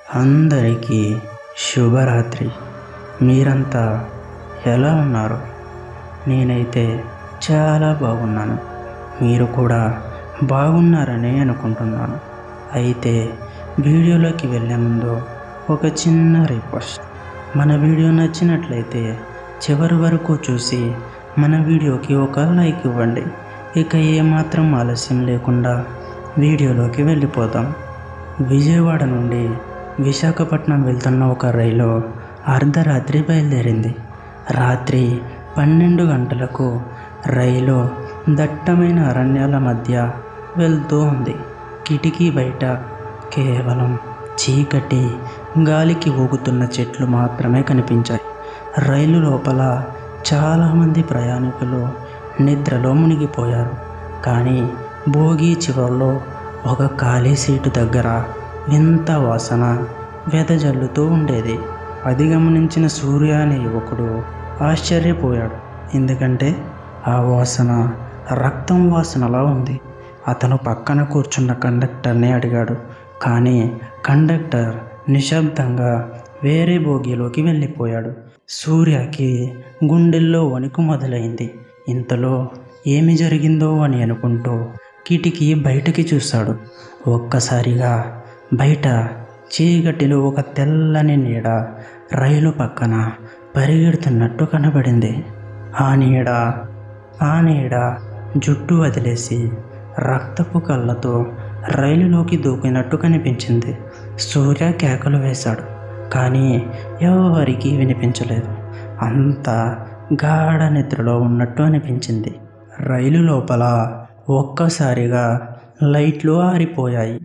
అందరికీ శుభరాత్రి. మీరంతా ఎలా ఉన్నారు? నేనైతే చాలా బాగున్నాను. మీరు కూడా బాగున్నారని అనుకుంటున్నాను. అయితే వీడియోలోకి వెళ్ళే ముందు ఒక చిన్న రిక్వెస్ట్. మన వీడియో నచ్చినట్లయితే చివరి వరకు చూసి మన వీడియోకి ఒక లైక్ ఇవ్వండి. ఇక ఏమాత్రం ఆలస్యం లేకుండా వీడియోలోకి వెళ్ళిపోదాం. విజయవాడ నుండి విశాఖపట్నం వెళ్తున్న ఒక రైలు అర్ధరాత్రి బయలుదేరింది. రాత్రి 12 గంటలకు రైలు దట్టమైన అరణ్యాల మధ్య వెళ్తూ ఉంది. కిటికీ బయట కేవలం చీకటి, గాలికి ఊగుతున్న చెట్లు మాత్రమే కనిపించాయి. రైలు లోపల చాలామంది ప్రయాణికులు నిద్రలో మునిగిపోయారు. కానీ బోగీ చివరిలో ఒక ఖాళీ సీటు దగ్గర వింత వాసన వెదజల్లుతూ ఉండేది. అది గమనించిన సూర్య అనే యువకుడు ఆశ్చర్యపోయాడు. ఎందుకంటే ఆ వాసన రక్తం వాసనలా ఉంది. అతను పక్కన కూర్చున్న కండక్టర్ని అడిగాడు. కానీ కండక్టర్ నిశ్శబ్దంగా వేరే బోగీలోకి వెళ్ళిపోయాడు. సూర్యకి గుండెల్లో వణుకు మొదలైంది. ఇంతలో ఏమి జరిగిందో అని అనుకుంటూ కిటికీ బయటకి చూశాడు. ఒక్కసారిగా బయట చీకటిలో ఒక తెల్లని నీడ రైలు పక్కన పరిగెడుతున్నట్టు కనబడింది. ఆ నీడ జుట్టు వదిలేసి రక్తపు కళ్ళతో రైలులోకి దూకినట్టు కనిపించింది. సూర్య కేకలు వేశాడు. కానీ ఎవరికీ వినిపించలేదు. అంతా గాఢ నిద్రలో ఉన్నట్టు అనిపించింది. రైలు లోపల ఒక్కసారిగా లైట్లు ఆరిపోయాయి.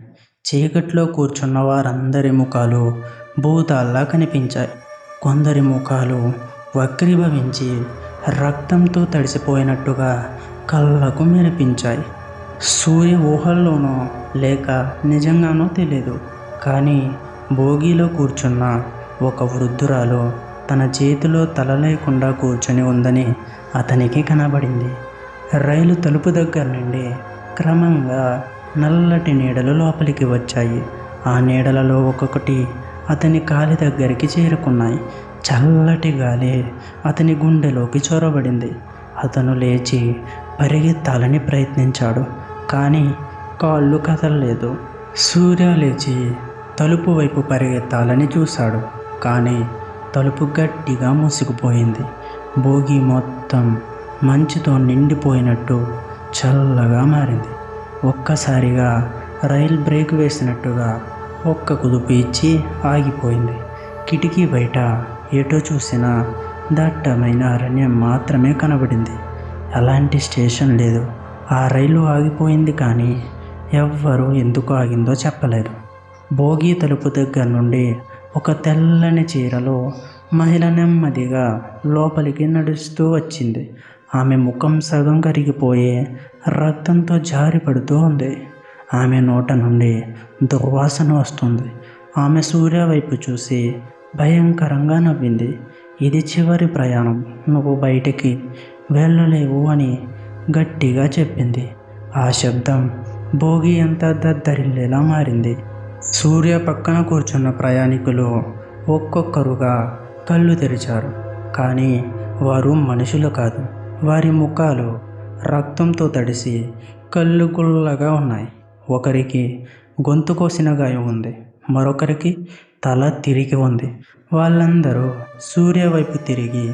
చీకట్లో కూర్చున్న వారందరి ముఖాలు భూతాల్లా కనిపించాయి. కొందరి ముఖాలు వక్రీభవించి రక్తంతో తడిసిపోయినట్టుగా కళ్ళకు మెరిపించాయి. సూర్య ఊహల్లోనో లేక నిజంగానో తెలియదు. కానీ బోగీలో కూర్చున్న ఒక వృద్ధురాలు తన చేతిలో తల లేకుండా కూర్చొని ఉందని అతనికి కనబడింది. రైలు తలుపు దగ్గర నుండి క్రమంగా నల్లటి నీడలు లోపలికి వచ్చాయి. ఆ నీడలలో ఒక్కొక్కటి అతని కాలి దగ్గరికి చేరుకున్నాయి. చల్లటి గాలి అతని గుండెలోకి చొరబడింది. అతను లేచి పరిగెత్తాలని ప్రయత్నించాడు. కానీ కాళ్ళు కదలలేదు. సూర్య లేచి తలుపు వైపు పరిగెత్తాలని చూశాడు. కానీ తలుపు గట్టిగా మూసుకుపోయింది. బోగి మొత్తం మంచుతో నిండిపోయినట్టు చల్లగా మారింది. ఒక్కసారిగా రైలు బ్రేక్ వేసినట్టుగా ఒక్క కుదుపు ఇచ్చి ఆగిపోయింది. కిటికీ బయట ఎటో చూసినా దట్టమైన అరణ్యం మాత్రమే కనబడింది. ఎలాంటి స్టేషన్ లేదు. ఆ రైలు ఆగిపోయింది. కానీ ఎవ్వరూ ఎందుకు ఆగిందో చెప్పలేదు. బోగి తలుపు దగ్గర నుండి ఒక తెల్లని చీరలో మహిళ నెమ్మదిగా లోపలికి నడుస్తూ వచ్చింది. ఆమె ముఖం సగం కరిగిపోయి రక్తంతో జారిపడుతూ ఉంది. ఆమె నోట నుండి దుర్వాసన వస్తుంది. ఆమె సూర్య వైపు చూసి భయంకరంగా నవ్వింది. ఇది చివరి ప్రయాణం, నువ్వు బయటికి వెళ్ళలేవు అని గట్టిగా చెప్పింది. ఆ శబ్దం బోగి అంతా దద్దరిల్లేలా మారింది. సూర్య పక్కన కూర్చున్న ప్రయాణికులు ఒక్కొక్కరుగా కళ్ళు తెరిచారు. కానీ వారు మనుషులు కాదు. వారి ముఖాలు రక్తంతో తడిసి కళ్ళు గుల్లగా ఉన్నాయి. ఒకరికి గొంతు కోసిన గాయం ఉంది. మరొకరికి తల తిరిగి ఉంది. వాళ్ళందరూ సూర్య వైపు తిరిగి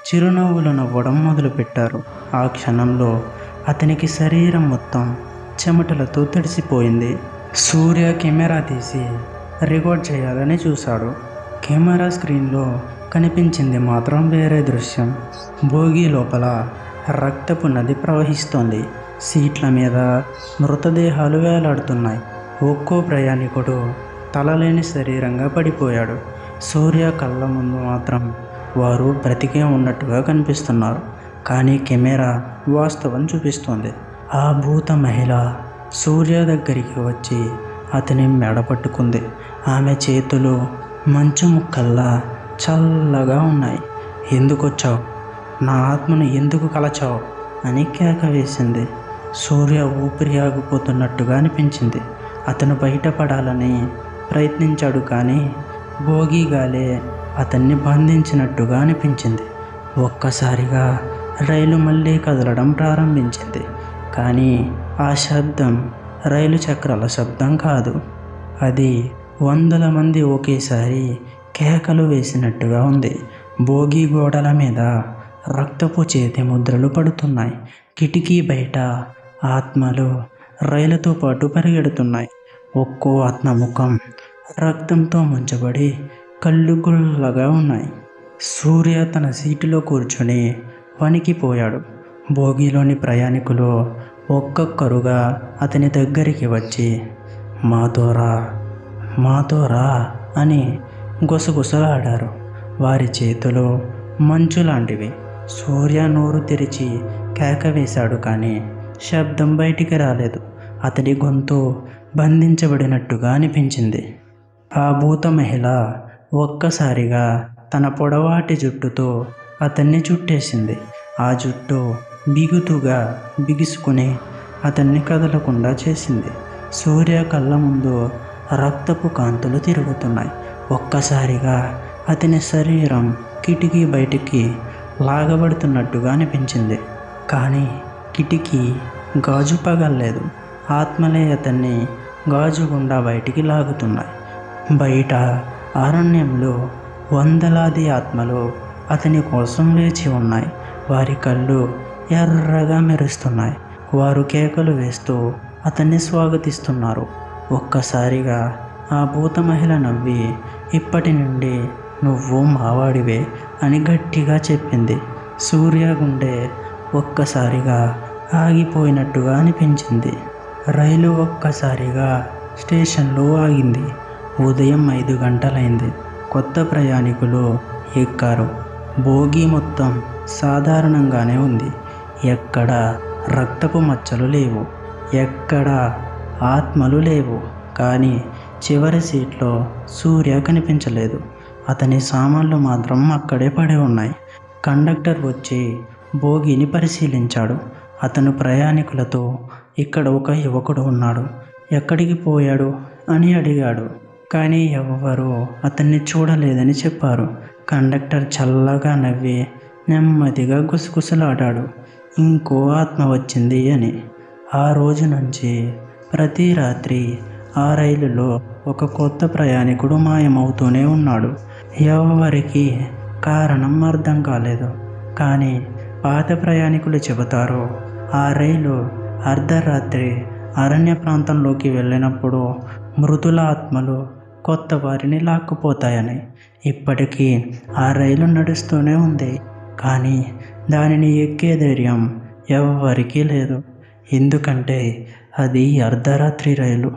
చిరునవ్వులు నవ్వడం మొదలుపెట్టారు. ఆ క్షణంలో అతనికి శరీరం మొత్తం చెమటలతో తడిసిపోయింది. సూర్య కెమెరా తీసి రికార్డ్ చేయాలని చూశాడు. కెమెరా స్క్రీన్లో కనిపించింది మాత్రం వేరే దృశ్యం. బోగి లోపల రక్తపు నది ప్రవహిస్తోంది. సీట్ల మీద మృతదేహాలు వేలాడుతున్నాయి. ఒక్కో ప్రయాణికుడు తలలేని శరీరంగా పడిపోయాడు. సూర్య కళ్ళ ముందు మాత్రం వారు బ్రతికే ఉన్నట్టుగా కనిపిస్తున్నారు. కానీ కెమెరా వాస్తవం చూపిస్తోంది. ఆ భూత మహిళ సూర్య దగ్గరికి వచ్చి అతని మెడ పట్టుకుంది. ఆమె చేతులు మంచు ముక్కల్లా చల్లగా ఉన్నాయి. ఎందుకు వచ్చావు? నా ఆత్మను ఎందుకు కలచావు అని కేక వేసింది. సూర్య ఊపిరి ఆగిపోతున్నట్టుగా అనిపించింది. అతను బయటపడాలని ప్రయత్నించాడు, కానీ భోగి గాలే అతన్ని బంధించినట్టుగా అనిపించింది. ఒక్కసారిగా రైలు మళ్ళీ కదలడం ప్రారంభించింది. కానీ ఆ శబ్దం రైలు చక్రాల శబ్దం కాదు. అది వందల మంది ఒకేసారి కేకలు వేసినట్టుగా ఉంది. భోగి గోడల మీద రక్తపు చేతి ముద్రలు పడుతున్నాయి. కిటికీ బయట ఆత్మలు రైలుతో పాటు పరిగెడుతున్నాయి. ఒక్కో ఆత్మ ముఖం రక్తంతో ముంచబడి కళ్ళు గుల్లగా ఉన్నాయి. సూర్య తన సీటులో కూర్చొని వణికిపోయాడు. భోగిలోని ప్రయాణికులు ఒక్కొక్కరుగా అతని దగ్గరికి వచ్చి మాతోరా అని గుసగుసలాడారు. వారి చేతులు మంచు లాంటివి. సూర్య నోరు తెరిచి కేక వేశాడు, కానీ శబ్దం బయటికి రాలేదు. అతడి గొంతు బంధించబడినట్టుగా అనిపించింది. ఆ భూత మహిళ ఒక్కసారిగా తన పొడవాటి జుట్టుతో అతన్ని చుట్టేసింది. ఆ జుట్టు బిగుతుగా బిగుసుకుని అతన్ని కదలకుండా చేసింది. సూర్య కళ్ళ ముందు రక్తపు కాంతులు తిరుగుతున్నాయి. ఒక్కసారిగా అతని శరీరం కిటికీ బయటికి లాగబడుతున్నట్టుగా అనిపించింది. కానీ కిటికీ గాజు పగల్లేదు. ఆత్మలే అతన్ని గాజు గుండా బయటికి లాగుతున్నాయి. బయట అరణ్యంలో వందలాది ఆత్మలు అతని కోసం వేచి ఉన్నాయి. వారి కళ్ళు ఎర్రగా మెరుస్తున్నాయి. వారు కేకలు వేస్తూ అతన్ని స్వాగతిస్తున్నారు. ఒక్కసారిగా ఆ భూత మహిళ నవ్వి, ఇప్పటి నుండి నువ్వు మావాడివే అని గట్టిగా చెప్పింది. సూర్య గుండె ఒక్కసారిగా ఆగిపోయినట్టుగా అనిపించింది. రైలు ఒక్కసారిగా స్టేషన్లో ఆగింది. ఉదయం 5 గంటలైంది. కొత్త ప్రయాణికులు ఎక్కారు. భోగి మొత్తం సాధారణంగానే ఉంది. ఎక్కడ రక్తపు మచ్చలు లేవు, ఎక్కడ ఆత్మలు లేవు. కానీ చివరి సీట్లో సూర్య కనిపించలేదు. అతని సామాన్లు మాత్రం అక్కడే పడి ఉన్నాయి. కండక్టర్ వచ్చి భోగిని పరిశీలించాడు. అతను ప్రయాణికులతో, ఇక్కడ ఒక యువకుడు ఉన్నాడు, ఎక్కడికి పోయాడు అని అడిగాడు. కానీ ఎవ్వరూ అతన్ని చూడలేదని చెప్పారు. కండక్టర్ చల్లగా నవ్వి నెమ్మదిగా గుసగుసలాడాడు, ఇంకో ఆత్మ వచ్చింది అని. ఆ రోజు నుంచి ప్రతి రాత్రి ఆ రైలులో ఒక కొత్త ప్రయాణికుడు మాయమవుతూనే ఉన్నాడు. ఎవరికి కారణం అర్థం కాలేదు. కానీ పాత ప్రయాణికులు చెబుతారు, ఆ రైలు అర్ధరాత్రి అరణ్య ప్రాంతంలోకి వెళ్ళినప్పుడు మృతుల ఆత్మలు కొత్త వారిని లాక్కుపోతాయని. ఇప్పటికీ ఆ రైలు నడుస్తూనే ఉంది, కానీ దానిని ఎక్కే ధైర్యం ఎవ్వరికీ లేదు. ఎందుకంటే అది అర్ధరాత్రి రైలు.